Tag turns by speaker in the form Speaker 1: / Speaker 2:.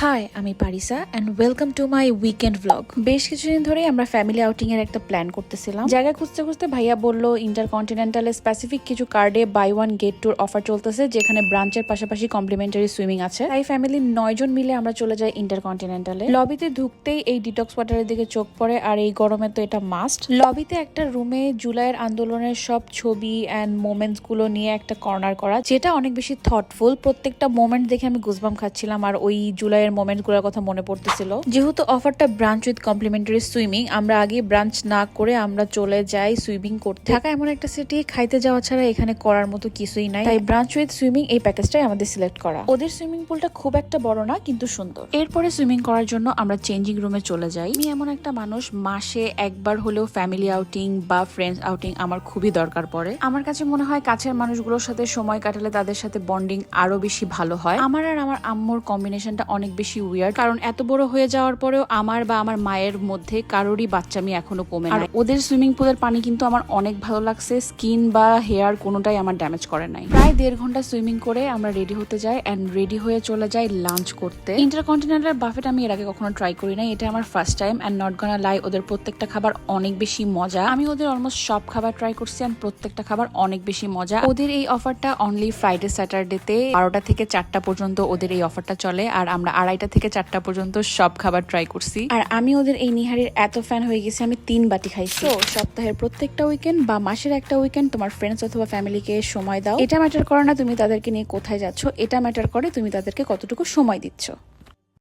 Speaker 1: High, আমি পারিসা and welcome to my weekend vlog. বেশ কিছুদিন ধরেই আমরা ফ্যামিলি আউটিং এর একটা প্ল্যান করতেছিলাম। জায়গা খুঁজতে খুঁজতে ভাইয়া বলল ইন্টারকন্টিনেন্টালে স্পেসিফিক কিছু কার্ডে বাই ওয়ান গেট টুর অফার চলতেছে, যেখানে ব্রাঞ্চের পাশাপাশি কমপ্লিমেন্টারি সুইমিং আছে। তাই ফ্যামিলির 9 জন মিলে আমরা চলে যাই ইন্টারকন্টিনেন্টালে। লবিতে ঢুকতেই এই ডিটক্স ওয়াটারের দিকে চোখ পড়ে, আর এই গরমে তো এটা মাস্ট। লবিতে একটা রুমে জুলাইয়ের আন্দোলনের সব ছবি অ্যান্ড মোমেন্টস গুলো নিয়ে একটা কর্নার করা, যেটা অনেক বেশি থটফুল। প্রত্যেকটা মোমেন্ট দেখে আমি গুজবাম খাচ্ছিলাম, আর ওই জুলাইয়ের মোমেন্ট গুলোর কথা মনে পড়তেছিল। যেহেতু অফারটা ব্রাঞ্চ উইথ কমপ্লিমেন্টারি সুইমিং, আমরা আগে ব্রাঞ্চ না করে আমরা চলে যাই সুইমিং করতে। ঢাকা এমন একটা সিটি, খাইতে যাওয়া ছাড়া এখানে করার মতো কিছুই নাই। তাই ব্রাঞ্চ উইথ সুইমিং এই প্যাকেজটাই আমাদের সিলেক্ট করা। ওদের সুইমিং পুলটা খুব একটা বড় না, কিন্তু সুন্দর। এরপরে সুইমিং করার জন্য আমরা চেঞ্জিং রুমে চলে যাই। আমি এমন একটা মানুষ, মাসে একবার হলেও ফ্যামিলি আউটিং বা ফ্রেন্ডস আউটিং আমার খুবই দরকার পড়ে। আমার কাছে মনে হয় কাছের মানুষগুলোর সাথে সময় কাটালে তাদের সাথে বন্ডিং আরো বেশি ভালো হয়। আমার আর আমার আম্মুর কম্বিনেশনটা অনেক বেশি উইয়ার্ড, কারণ এত বড় হয়ে যাওয়ার পরেও আমার বা আমার মায়ের মধ্যে কারোরই বাচ্চামি এখনো কমে না। ওদের সুইমিং পুলের পানি কিন্তু আমার অনেক ভালো লাগছে। স্কিন বা হেয়ার কোনোটাই আমার ড্যামেজ করে নাই। প্রায় 1.5 ঘন্টা সুইমিং করে আমরা রেডি হতে যাই এন্ড রেডি হয়ে চলে যাই লাঞ্চ করতে। ইন্টারকন্টিনেন্টাল বাফেট আমি এর আগে কখনো ট্রাই করি নাই, এটা আমার first time. And not gonna lie, ওদের প্রত্যেকটা খাবার অনেক বেশি মজা। আমি ওদের অলমোস্ট সব খাবার ট্রাই করছি এন্ড প্রত্যেকটা খাবার অনেক বেশি মজা। ওদের এই অফারটা অনলি ফ্রাইডে স্যাটারডেতে 12টা থেকে 4টা পর্যন্ত ওদের এই অফারটা চলে, আর আমরা 2:30টা থেকে 4টা পর্যন্ত সব খাবার ট্রাই করছি। আর আমি ওদের এই নিহারির এত ফ্যান হয়ে গেছি, আমি 3 বাটি খাইছি। তো সপ্তাহের প্রত্যেকটা উইকেন্ড বা মাসের একটা উইকেন্ড তোমার ফ্রেন্ডস অথবা ফ্যামিলিকে সময় দাও। এটা ম্যাটার করে না তুমি তাদেরকে নিয়ে কোথায় যাচ্ছ, এটা ম্যাটার করে তুমি তাদেরকে কতটুকু সময় দিচ্ছ।